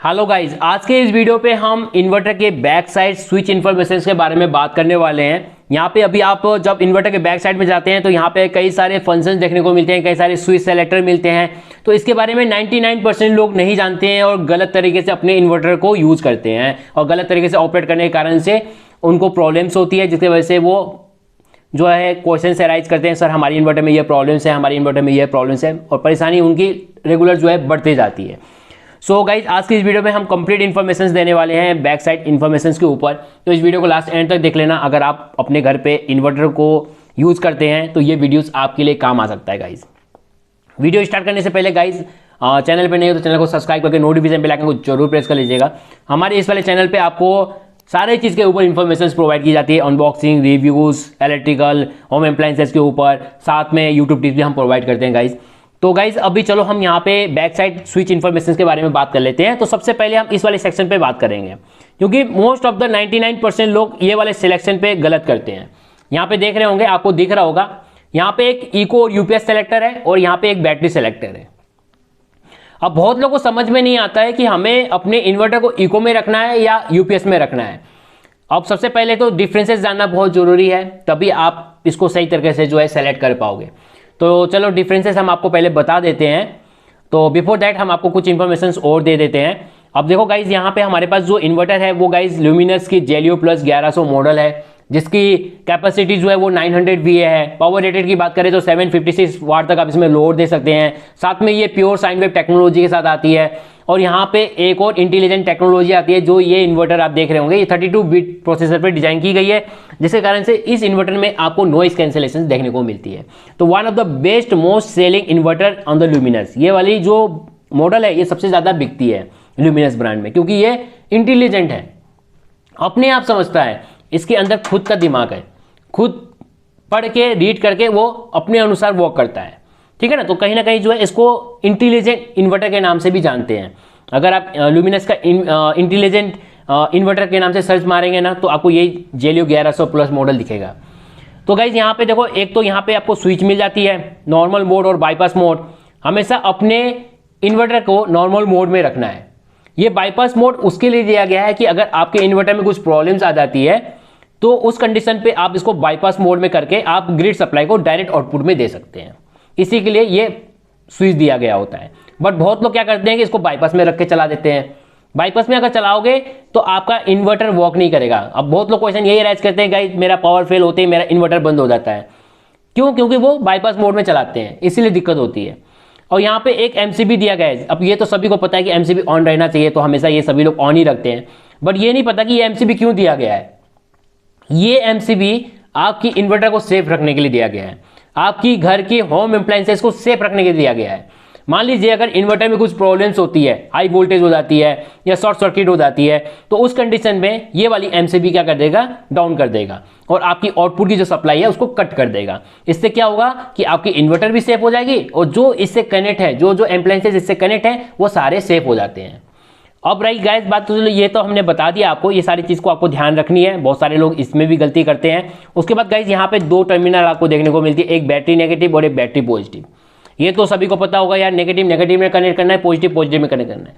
Hello guys, आज के इस वीडियो पे हम इन्वर्टर के बैक साइड स्विच इन्फॉर्मेशन के बारे में बात करने वाले हैं। यहाँ पे अभी आप जब इन्वर्टर के बैक साइड में जाते हैं तो यहाँ पे कई सारे फंक्शंस देखने को मिलते हैं, कई सारे स्विच सेलेक्टर मिलते हैं। तो इसके बारे में 99% लोग नहीं जानते हैं और गलत तरीके से अपने इन्वर्टर को यूज़ करते हैं और गलत तरीके से ऑपरेट करने के कारण से उनको प्रॉब्लम्स होती है, जिसकी वजह से वो जो है क्वेश्चन से अराइज करते हैं, सर हमारी इन्वर्टर में ये प्रॉब्लम्स है, हमारी इन्वर्टर में ये प्रॉब्लम्स है, और परेशानी उनकी रेगुलर जो है बढ़ती जाती है। सो गाइज, आज की इस वीडियो में हम कंप्लीट इन्फॉर्मेशन देने वाले हैं बैक साइड इन्फॉर्मेशन के ऊपर। तो इस वीडियो को लास्ट एंड तक देख लेना। अगर आप अपने घर पे इन्वर्टर को यूज़ करते हैं तो ये वीडियोस आपके लिए काम आ सकता है गाइज। वीडियो स्टार्ट करने से पहले गाइज, चैनल पे नहीं हो तो चैनल को सब्सक्राइब करके नोटिफिकेशन बेल आइकन को जरूर प्रेस कर लीजिएगा। हमारे इस वाले चैनल पे आपको सारे चीज़ के ऊपर इन्फॉर्मेशन प्रोवाइड की जाती है, unboxing, reviews, electrical, home appliances के ऊपर, साथ में यूट्यूब टिप्स भी हम प्रोवाइड करते हैं गाइज। तो गाइज अभी चलो हम यहाँ पे बैक साइड स्विच इन्फॉर्मेशन के बारे में बात कर लेते हैं। तो सबसे पहले हम इस वाले सेक्शन पे बात करेंगे, क्योंकि मोस्ट ऑफ द 99% लोग ये वाले सिलेक्शन पे गलत करते हैं। यहाँ पे देख रहे होंगे, आपको दिख रहा होगा, यहाँ पे एक इको और यूपीएस सेलेक्टर है और यहाँ पे एक बैटरी सेलेक्टर है। अब बहुत लोगों को समझ में नहीं आता है कि हमें अपने इन्वर्टर को इको में रखना है या यूपीएस में रखना है। अब सबसे पहले तो डिफरेंसेस जानना बहुत जरूरी है, तभी आप इसको सही तरीके से जो है सेलेक्ट कर पाओगे। तो चलो डिफरेंसेस हम आपको पहले बता देते हैं। तो बिफोर दैट हम आपको कुछ इन्फॉर्मेशन और दे देते हैं। अब देखो गाइज, यहाँ पे हमारे पास जो इन्वर्टर है वो गाइज ल्यूमिनस की जेलियो प्लस 1100 मॉडल है, जिसकी कैपेसिटी जो है वो 900 VA है। पावर रेटेड की बात करें तो 756 वाट तक आप इसमें लोड दे सकते हैं। साथ में ये प्योर साइन वेव टेक्नोलॉजी के साथ आती है। और यहाँ पे एक और इंटेलिजेंट टेक्नोलॉजी आती है, जो ये इन्वर्टर आप देख रहे होंगे, ये 32 बिट प्रोसेसर पर डिजाइन की गई है, जिसके कारण से इस इन्वर्टर में आपको नॉइस कैंसिलेशन देखने को मिलती है। तो one of the best most selling inverter on the luminous, ये वाली जो मॉडल है ये सबसे ज्यादा बिकती है ल्यूमिनस ब्रांड में, क्योंकि ये इंटेलिजेंट है, अपने आप समझता है, इसके अंदर खुद का दिमाग है, खुद पढ़ के रीड करके वो अपने अनुसार वर्क करता है। ठीक है ना। तो कहीं ना कहीं जो है इसको इंटेलिजेंट इन्वर्टर के नाम से भी जानते हैं। अगर आप ल्यूमिनस का इंटेलिजेंट इन्वर्टर के नाम से सर्च मारेंगे ना तो आपको ये जेलियो 1100 प्लस मॉडल दिखेगा। तो गाइज यहाँ पे देखो, एक तो यहाँ पे आपको स्विच मिल जाती है, नॉर्मल मोड और बाईपास मोड। हमेशा अपने इन्वर्टर को नॉर्मल मोड में रखना है। ये बाईपास मोड उसके लिए दिया गया है कि अगर आपके इन्वर्टर में कुछ प्रॉब्लम्स आ जाती है तो उस कंडीशन पे आप इसको बाईपास मोड में करके आप ग्रिड सप्लाई को डायरेक्ट आउटपुट में दे सकते हैं। इसी के लिए ये स्विच दिया गया होता है। बट बहुत लोग क्या करते हैं कि इसको बाईपास में रख के चला देते हैं। बाईपास में अगर चलाओगे तो आपका इन्वर्टर वर्क नहीं करेगा। अब बहुत लोग क्वेश्चन यही राइज करते हैं, गाइस मेरा पावर फेल होते ही मेरा इन्वर्टर बंद हो जाता है। क्यों? क्योंकि वो बाईपास मोड में चलाते हैं, इसीलिए दिक्कत होती है। और यहाँ पे एक एमसीबी दिया गया है। अब ये तो सभी को पता है कि एमसीबी ऑन रहना चाहिए, तो हमेशा ये सभी लोग ऑन ही रखते हैं। बट ये नहीं पता कि ये एमसीबी क्यों दिया गया है। ये एमसीबी आपकी इन्वर्टर को सेफ रखने के लिए दिया गया है, आपकी घर की होम अप्लायंसेस को सेफ रखने के लिए दिया गया है। मान लीजिए अगर इन्वर्टर में कुछ प्रॉब्लम्स होती है, हाई वोल्टेज हो जाती है या शॉर्ट सर्किट हो जाती है, तो उस कंडीशन में ये वाली एमसीबी क्या कर देगा, डाउन कर देगा और आपकी आउटपुट की जो सप्लाई है उसको कट कर देगा। इससे क्या होगा कि आपकी इन्वर्टर भी सेफ हो जाएगी और जो इससे कनेक्ट है, जो अप्लायंसेस इससे कनेक्ट है, वो सारे सेफ हो जाते हैं। अब रही गाइस बात, तो ये तो हमने बता दिया आपको, ये सारी चीज़ को आपको ध्यान रखनी है। बहुत सारे लोग इसमें भी गलती करते हैं। उसके बाद गाइस यहाँ पे दो टर्मिनल आपको देखने को मिलती है, एक बैटरी नेगेटिव और एक बैटरी पॉजिटिव। ये तो सभी को पता होगा यार, नेगेटिव नेगेटिव में कनेक्ट करना है, पॉजिटिव पॉजिटिव में कनेक्ट करना है।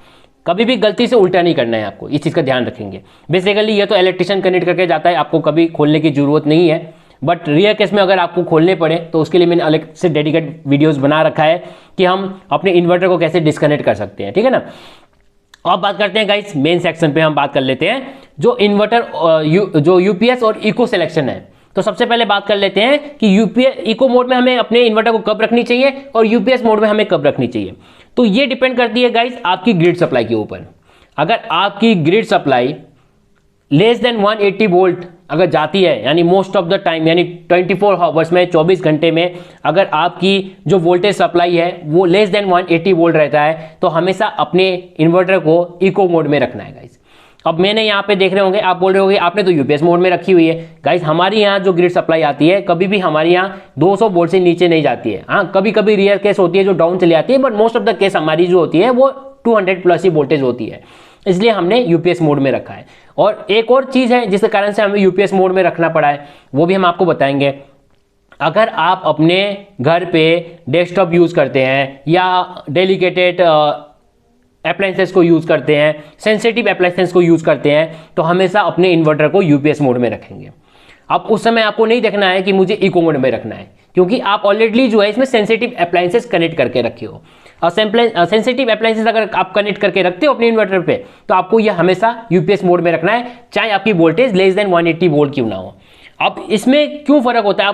कभी भी गलती से उल्टा नहीं करना है आपको, इस चीज़ का ध्यान रखेंगे। बेसिकली ये तो इलेक्ट्रिशियन कनेक्ट करके जाता है, आपको कभी खोलने की जरूरत नहीं है। बट रियल केस में अगर आपको खोलने पड़े तो उसके लिए मैंने अलग से डेडिकेट वीडियोस बना रखा है कि हम अपने इन्वर्टर को कैसे डिस्कनेक्ट कर सकते हैं। ठीक है ना। अब बात करते हैं गाइस, मेन सेक्शन पे हम बात कर लेते हैं, जो इन्वर्टर जो यूपीएस और इको सिलेक्शन है। तो सबसे पहले बात कर लेते हैं कि यूपीएस इको मोड में हमें अपने इन्वर्टर को कब रखनी चाहिए और यूपीएस मोड में हमें कब रखनी चाहिए। तो ये डिपेंड करती है गाइस आपकी ग्रिड सप्लाई के ऊपर। अगर आपकी grid supply less than 180 volt अगर जाती है, यानी मोस्ट ऑफ द टाइम, यानी 24 आवर्स में, 24 घंटे में अगर आपकी जो वोल्टेज सप्लाई है वो लेस देन 180 वोल्ट रहता है, तो हमेशा अपने इन्वर्टर को इको मोड में रखना है गाइस। अब मैंने यहाँ पे देख रहे होंगे, आप बोल रहे होंगे आपने तो यूपीएस मोड में रखी हुई है। गाइस हमारी यहाँ जो ग्रिड सप्लाई आती है कभी भी हमारे यहाँ 200 वोल्ट से नीचे नहीं जाती है। हाँ, कभी कभी रियर केस होती है जो डाउन चली जाती है, but most of the case हमारी जो होती है वो 200 प्लस ही वोल्टेज होती है, इसलिए हमने यूपीएस मोड में रखा है। और एक और चीज है जिसके कारण से हमें यूपीएस मोड में रखना पड़ा है, वो भी हम आपको बताएंगे। अगर आप अपने घर पे डेस्कटॉप यूज करते हैं या डेडिकेटेड अप्लायंसेस को यूज़ करते हैं, सेंसिटिव अप्लायंसेस को यूज़ करते हैं, तो हमेशा अपने इन्वर्टर को यूपीएस मोड में रखेंगे। अब उस समय आपको नहीं देखना है कि मुझे इको मोड में रखना है, क्योंकि आप ऑलरेडी जो है इसमें सेंसिटिव अप्लायंसेस कनेक्ट करके रखे हो। और सेंसिटिव अप्लायंसेस अगर आप कनेक्ट करके रखते हो अपने इन्वर्टर पे, तो आपको यह हमेशा यूपीएस मोड में रखना है, चाहे आपकी वोल्टेज लेस देन 180 वोल्ट क्यों ना हो। अब इसमें क्यों फर्क होता है,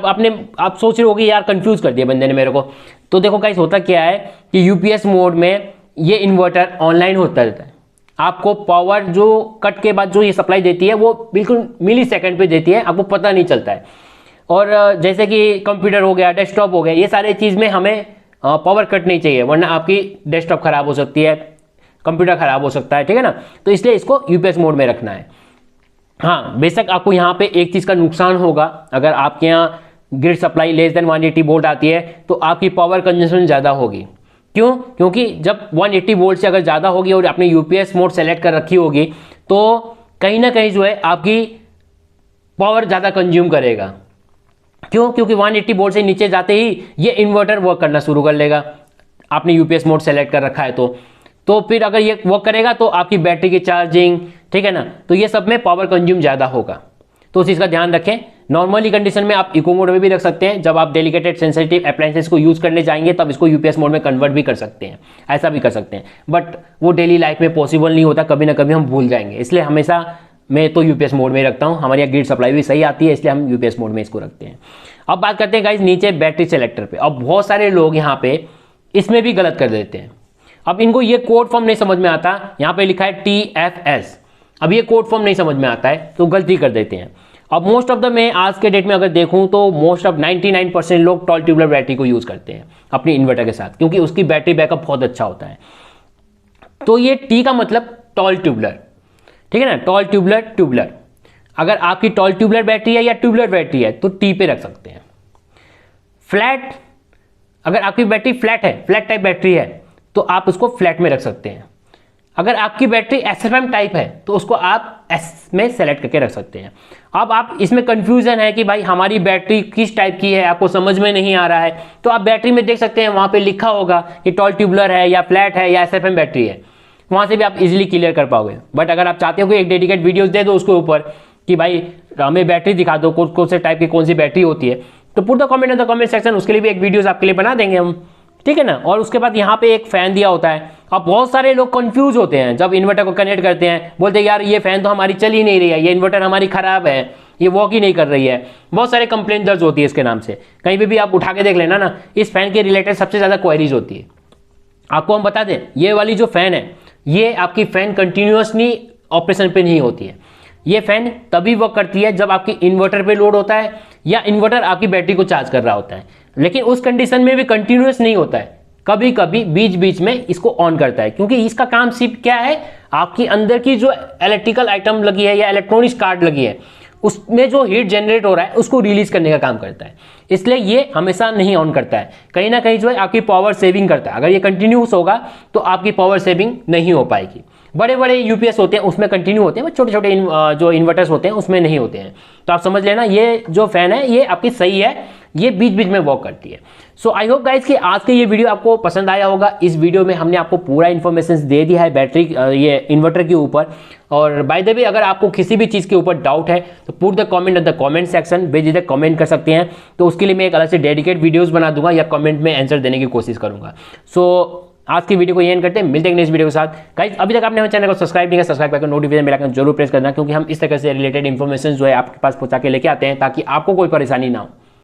आप सोच रहे होगे यार कंफ्यूज कर दिया बंदे ने मेरे को। तो देखो गाइस, होता क्या है कि यूपीएस मोड में ये इन्वर्टर ऑनलाइन होता रहता है। आपको पावर जो कट के बाद जो ये सप्लाई देती है वो बिल्कुल मिली सेकेंड पे देती है, आपको पता नहीं चलता है। और जैसे कि कंप्यूटर हो गया, डेस्कटॉप हो गया, ये सारे चीज़ में हमें पावर कट नहीं चाहिए, वरना आपकी डेस्कटॉप खराब हो सकती है, कंप्यूटर खराब हो सकता है, ठीक है ना। तो इसलिए इसको यूपीएस मोड में रखना है। हाँ, बेशक आपको यहाँ पे एक चीज़ का नुकसान होगा, अगर आपके यहाँ grid supply less than 180 volt आती है तो आपकी पावर कंजम्पशन ज़्यादा होगी। क्यों? क्योंकि जब 180 वोल्ट से अगर ज़्यादा होगी और आपने यूपीएस मोड सेलेक्ट कर रखी होगी, तो कहीं ना कहीं जो है आपकी पावर ज़्यादा कंज्यूम करेगा। क्यों? क्योंकि 180 वोल्ट से नीचे जाते ही ये इन्वर्टर वर्क करना शुरू कर लेगा, आपने यूपीएस मोड सेलेक्ट कर रखा है तो फिर अगर ये वर्क करेगा तो आपकी बैटरी की चार्जिंग, ठीक है ना, तो ये सब में पावर कंज्यूम ज़्यादा होगा। तो उस चीज़ का ध्यान रखें। नॉर्मली कंडीशन में आप इको मोड में भी रख सकते हैं, जब आप डेलिकेटेड सेंसिटिव अप्लायंसेस को यूज़ करने जाएंगे तब इसको यूपीएस मोड में कन्वर्ट भी कर सकते हैं, ऐसा भी कर सकते हैं। बट वो डेली लाइफ में पॉसिबल नहीं होता, कभी ना कभी हम भूल जाएंगे, इसलिए हमेशा मैं तो यूपीएस मोड में रखता हूँ। हमारी ग्रिड सप्लाई भी सही आती है, इसलिए हम यूपीएस मोड में इसको रखते हैं। अब बात करते हैं गाइस नीचे बैटरी सेलेक्टर पे। अब बहुत सारे लोग यहाँ पे इसमें भी गलत कर देते हैं। अब इनको ये कोड फॉर्म नहीं समझ में आता, यहाँ पे लिखा है TFS। अब ये कोड फॉर्म नहीं समझ में आता है तो गलती कर देते हैं। अब मोस्ट ऑफ द मैं आज के डेट में अगर देखूं तो मोस्ट ऑफ 99% लोग टॉल ट्यूबलर बैटरी को यूज़ करते हैं अपनी इन्वर्टर के साथ, क्योंकि उसकी बैटरी बैकअप बहुत अच्छा होता है। तो ये टी का मतलब टॉल ट्यूबलर, ठीक है ना, टॉल ट्यूबलर ट्यूबलर। अगर आपकी टॉल ट्यूबलर बैटरी है या ट्यूबलर बैटरी है तो टी पे रख सकते हैं। फ्लैट, अगर आपकी बैटरी फ्लैट है, फ्लैट टाइप बैटरी है, तो आप उसको फ्लैट में रख सकते हैं। अगर आपकी बैटरी SFM टाइप है तो उसको आप एस में सेलेक्ट करके रख सकते हैं। अब आप इसमें कंफ्यूजन है कि भाई हमारी बैटरी किस टाइप की है, आपको समझ में नहीं आ रहा है, तो आप बैटरी में देख सकते हैं, वहाँ पे लिखा होगा कि टॉल ट्यूबलर है या फ्लैट है या SFM बैटरी है, वहाँ से भी आप इजीली क्लियर कर पाओगे। बट अगर आप चाहते हो कि एक डेडिकेट वीडियोस दे दो उसके ऊपर कि भाई हमें बैटरी दिखा दो, कौन से टाइप की कौन सी बैटरी होती है, तो put the comment in the comment section, उसके लिए भी एक वीडियोस आपके लिए बना देंगे हम, ठीक है ना। और उसके बाद यहाँ पे एक फैन दिया होता है। अब बहुत सारे लोग कंफ्यूज होते हैं जब इन्वर्टर को कनेक्ट करते हैं, बोलते हैं यार ये फैन तो हमारी चल ही नहीं रही है, ये इन्वर्टर हमारी खराब है, ये वॉक ही नहीं कर रही है। बहुत सारे कंप्लेंट दर्ज होती है इसके नाम से, कहीं पे भी आप उठा के देख लेना ना, इस फैन के रिलेटेड सबसे ज़्यादा क्वेरीज होती है। आपको हम बता दें, ये वाली जो फैन है, ये आपकी फैन कंटिन्यूसली ऑपरेशन पे नहीं होती है। ये फैन तभी वर्क करती है जब आपकी इन्वर्टर पे लोड होता है या इन्वर्टर आपकी बैटरी को चार्ज कर रहा होता है, लेकिन उस कंडीशन में भी कंटिन्यूस नहीं होता है, कभी कभी बीच बीच में इसको ऑन करता है, क्योंकि इसका काम सिर्फ क्या है, आपकी अंदर की जो इलेक्ट्रिकल आइटम लगी है या इलेक्ट्रॉनिक्स कार्ड लगी है उसमें जो हीट जनरेट हो रहा है उसको रिलीज करने का काम करता है। इसलिए ये हमेशा नहीं ऑन करता है, कहीं ना कहीं जो है आपकी पावर सेविंग करता है। अगर ये कंटिन्यूस होगा तो आपकी पावर सेविंग नहीं हो पाएगी। बड़े बड़े यूपीएस होते हैं उसमें कंटिन्यू होते हैं, छोटे छोटे जो इन्वर्टर्स होते हैं उसमें नहीं होते हैं। तो आप समझ लेना ये जो फैन है ये आपकी सही है, ये बीच बीच में वर्क करती है। सो आई होप गाइज कि आज का ये वीडियो आपको पसंद आया होगा। इस वीडियो में हमने आपको पूरा इन्फॉर्मेशन दे दिया है बैटरी ये इन्वर्टर के ऊपर। और बाय द वे अगर आपको किसी भी चीज़ के ऊपर डाउट है तो put the comment in the comment section, बेझिझक कमेंट कर सकते हैं, तो उसके लिए मैं एक अलग से डेडिकेट वीडियोस बना दूंगा या कमेंट में आंसर देने की कोशिश करूंगा। सो आज की वीडियो को एंड करते हैं, मिलते हैं नेक्स्ट वीडियो के साथ। गाइस अभी तक आपने हमारे चैनल को सब्सक्राइब नहीं किया, सब्सक्राइब करके नोटिफिकेशन बेल आइकन जरूर प्रेस करना, क्योंकि हम इस तरह से रिलेटेड इन्फॉर्मेशन जो है आपके पास पहुंचा के लेके आते हैं ताकि आपको कोई परेशानी ना हो।